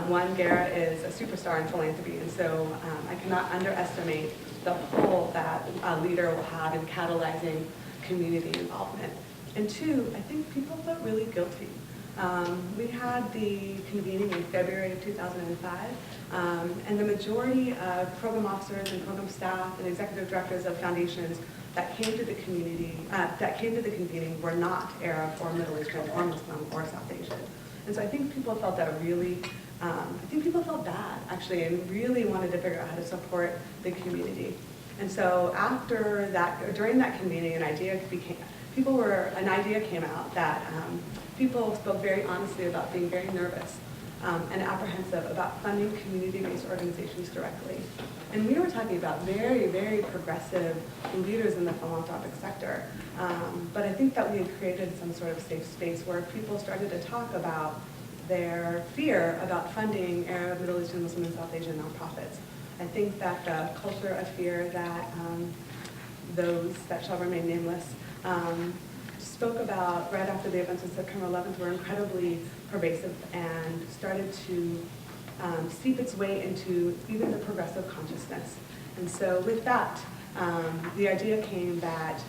One, Gara is a superstar in philanthropy, and so I cannot underestimate the role that a leader will have in catalyzing community involvement. And two, I think people felt really guilty. We had the convening in February of 2005, and the majority of program officers and program staff and executive directors of foundations that came to the community, that came to the convening were not Arab or Middle Eastern or Muslim or South Asian. And so I think people felt that I think people felt bad actually and really wanted to figure out how to support the community. And so after that, during that convening, an idea came out that people spoke very honestly about being very nervous and apprehensive about funding community-based organizations directly. And we were talking about very, very progressive leaders in the philanthropic sector. But I think that we had created some sort of safe space where people started to talk about their fear about funding Arab, Middle Eastern, Muslim, and South Asian nonprofits. I think that the culture of fear that those that shall remain nameless spoke about right after the events of September 11th were incredibly pervasive and started to seep its way into even the progressive consciousness. And so with that, the idea came that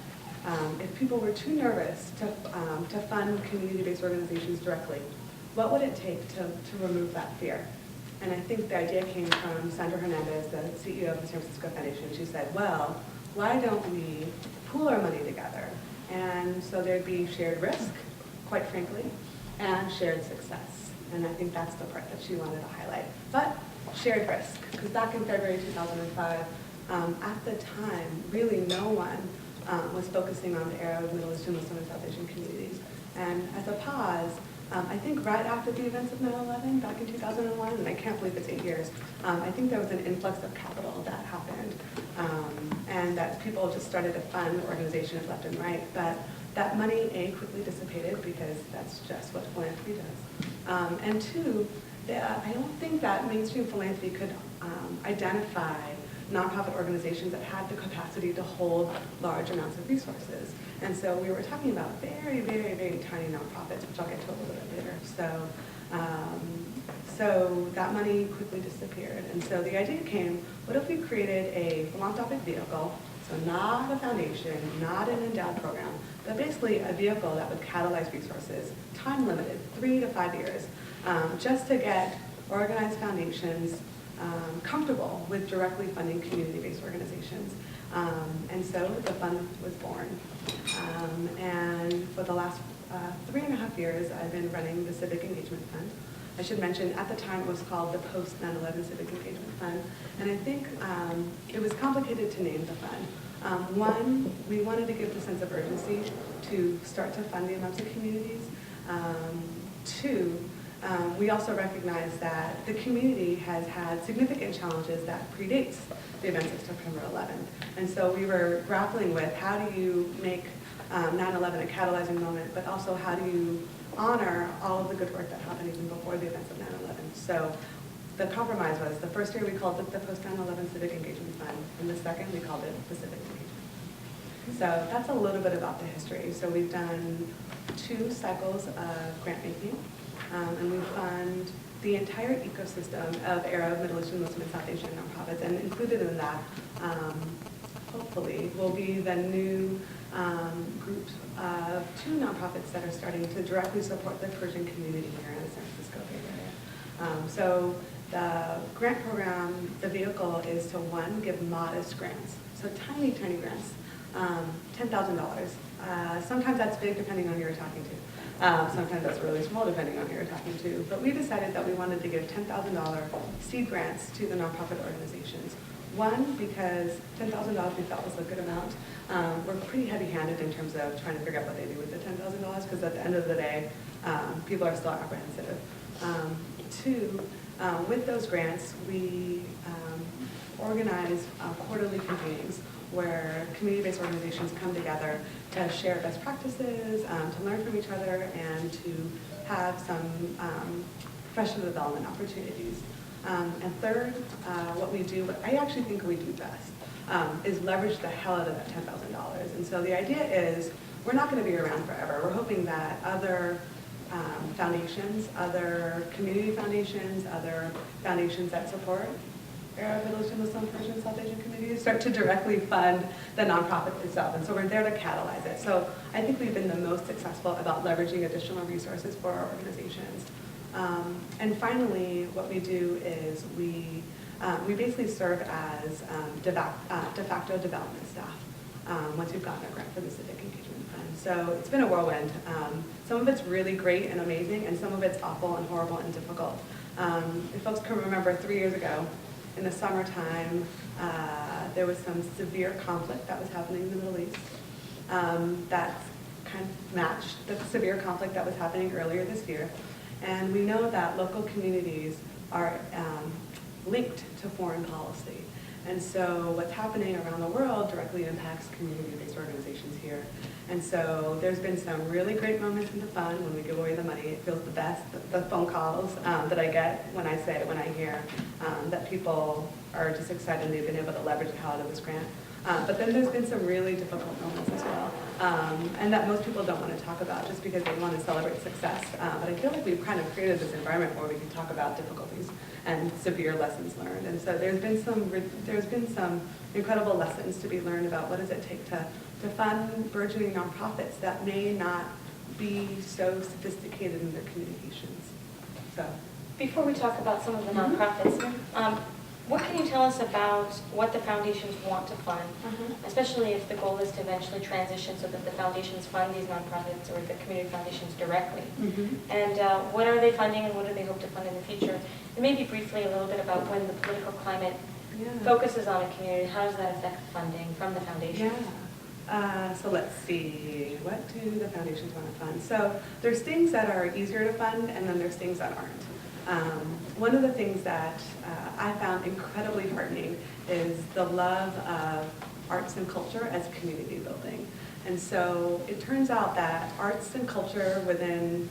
if people were too nervous to fund community-based organizations directly, what would it take to remove that fear? And I think the idea came from Sandra Hernandez, the CEO of the San Francisco Foundation. She said, well, why don't we pool our money together? And so there'd be shared risk, quite frankly, and shared success. And I think that's the part that she wanted to highlight. But shared risk, because back in February 2005, at the time, really no one was focusing on the Arab, Middle Eastern, Muslim, and South Asian communities. And as a pause, I think right after the events of 9/11, back in 2001, and I can't believe it's 8 years, I think there was an influx of capital that happened, and that people just started to fund organizations left and right. But that money, A, quickly dissipated because that's just what philanthropy does. And two, I don't think that mainstream philanthropy could identify nonprofit organizations that had the capacity to hold large amounts of resources. And so we were talking about very, very, very tiny nonprofits, which I'll get to a little bit later. So that money quickly disappeared. And so the idea came, what if we created a philanthropic vehicle, so not a foundation, not an endowed program, but basically a vehicle that would catalyze resources, time limited, 3 to 5 years, just to get organized foundations comfortable with directly funding community-based organizations. And so the fund was born. And for the last 3.5 years, I've been running the Civic Engagement Fund. I should mention, at the time, it was called the Post 9/11 Civic Engagement Fund. And I think it was complicated to name the fund. One, we wanted to give the sense of urgency to start to fund the amounts of communities. Two, we also recognize that the community has had significant challenges that predates the events of September 11th. And so we were grappling with how do you make 9/11 a catalyzing moment, but also how do you honor all of the good work that happened even before the events of 9/11. So the compromise was, the first year we called it the Post 9/11 Civic Engagement Fund, and the second we called it the Civic Engagement. So that's a little bit about the history. So we've done 2 cycles of grant making. And we fund the entire ecosystem of Arab, Middle Eastern, Muslim, and South Asian nonprofits. And included in that, hopefully, will be the new groups of 2 nonprofits that are starting to directly support the Persian community here in the San Francisco Bay Area. So the grant program, the vehicle is to, one, give modest grants. So tiny, tiny grants, $10,000. Sometimes that's big depending on who you're talking to. Sometimes that's really small depending on who you're talking to. But we decided that we wanted to give $10,000 seed grants to the nonprofit organizations. One, because $10,000 we felt was a good amount. We're pretty heavy-handed in terms of trying to figure out what they do with the $10,000 because at the end of the day, people are still apprehensive. Two, with those grants, we organize quarterly convenings where community-based organizations come together to share best practices, to learn from each other, and to have some professional development opportunities. And third, what we do, what I actually think we do best, is leverage the hell out of that $10,000. And so the idea is we're not going to be around forever. We're hoping that other foundations, other community foundations, other foundations that support Arab, Middle Eastern, Muslim, Persian, South Asian communities start to directly fund the nonprofit itself. And so we're there to catalyze it. So I think we've been the most successful about leveraging additional resources for our organizations. And finally, what we do is we basically serve as de facto development staff once we've gotten a grant for the Civic Engagement Fund. So it's been a whirlwind. Some of it's really great and amazing, and some of it's awful and horrible and difficult. If folks can remember 3 years ago, in the summertime, there was some severe conflict that was happening in the Middle East that kind of matched the severe conflict that was happening earlier this year. And we know that local communities are linked to foreign policy. And so what's happening around the world directly impacts community-based organizations here. And so there's been some really great moments in the fund when we give away the money. It feels the best. The phone calls that I get when I hear that people are just excited and they've been able to leverage it out of this grant. But then there's been some really difficult moments as well, and that most people don't want to talk about just because they want to celebrate success. But I feel like we've kind of created this environment where we can talk about difficulties and severe lessons learned. And so there's been some incredible lessons to be learned about what does it take to fund burgeoning nonprofits that may not be so sophisticated in their communications. So before we talk about some of the nonprofits, what can you tell us about what the foundations want to fund, especially if the goal is to eventually transition so that the foundations fund these nonprofits or the community foundations directly? And what are they funding and what do they hope to fund in the future? And maybe briefly a little bit about when the political climate focuses on a community, how does that affect funding from the foundations? So let's see, what do the foundations want to fund? So there's things that are easier to fund and then there's things that aren't. One of the things that I found incredibly heartening is the love of arts and culture as community building. And so it turns out that arts and culture within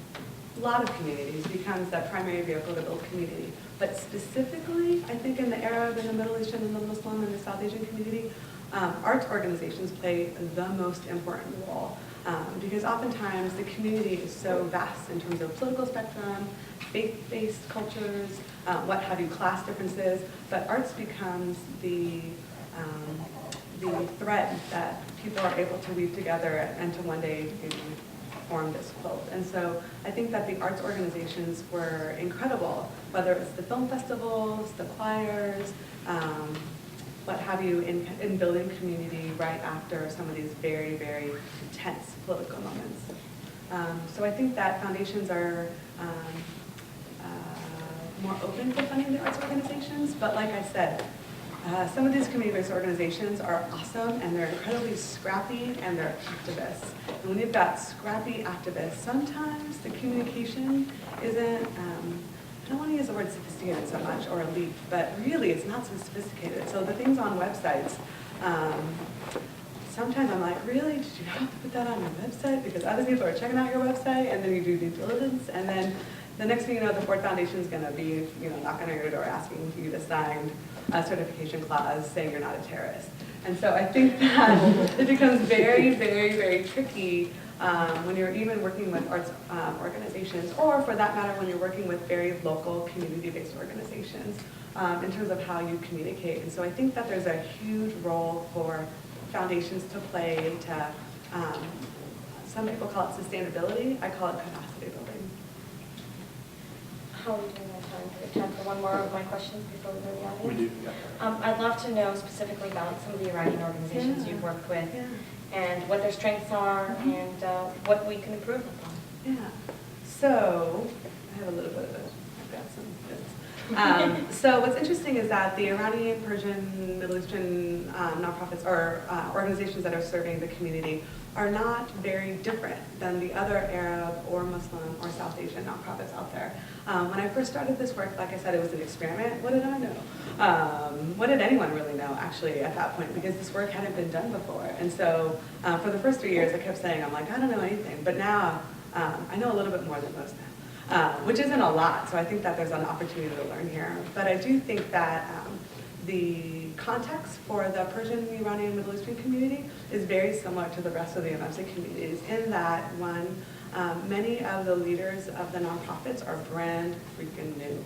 a lot of communities becomes that primary vehicle to build community. But specifically, I think in the Arab and the Middle Eastern and the Muslim and the South Asian community, arts organizations play the most important role. Because oftentimes the community is so vast in terms of political spectrum, faith-based cultures, what have you, class differences, but arts becomes the thread that people are able to weave together and to one day form this quilt. And so I think that the arts organizations were incredible, whether it's the film festivals, the choirs, what have you, in building community right after some of these very, very intense political moments. So I think that foundations are more open to funding the arts organizations, but like I said, some of these community-based organizations are awesome and they're incredibly scrappy and they're activists. And when you've got scrappy activists, sometimes the communication isn't, I don't want to use the word sophisticated so much or elite, but really it's not so sophisticated. So the things on websites, sometimes I'm like, really, did you have to put that on your website? Because other people are checking out your website and then you do due diligence and then the next thing you know, the Ford Foundation is going to be, knocking on your door asking you to sign a certification clause saying you're not a terrorist. And so I think that it becomes very, very, very tricky when you're even working with arts organizations, or for that matter, when you're working with very local community-based organizations in terms of how you communicate. And so I think that there's a huge role for foundations to play to, some people call it sustainability, I call it capacity building. How are we doing on time? Do we have time for one more of my questions before we go to the audience? We do, yeah. I'd love to know specifically about some of the Iranian organizations you've worked with and what their strengths are and what we can improve upon. Yeah. So, I have a little bit of I've got some bits. So what's interesting is that the Iranian, Persian, Middle Eastern nonprofits or organizations that are serving the community are not very different than the other Arab or Muslim or South Asian nonprofits out there. When I first started this work, like I said, it was an experiment. What did I know? What did anyone really know, actually, at that point? Because this work hadn't been done before. And so for the first 3 years, I kept saying, I'm like, I don't know anything. But now, I know a little bit more than most now, which isn't a lot. So I think that there's an opportunity to learn here. But I do think that the context for the Persian, Iranian, Middle Eastern community is very similar to the rest of the MFC communities in that, one, Many of the leaders of the nonprofits are brand freaking new.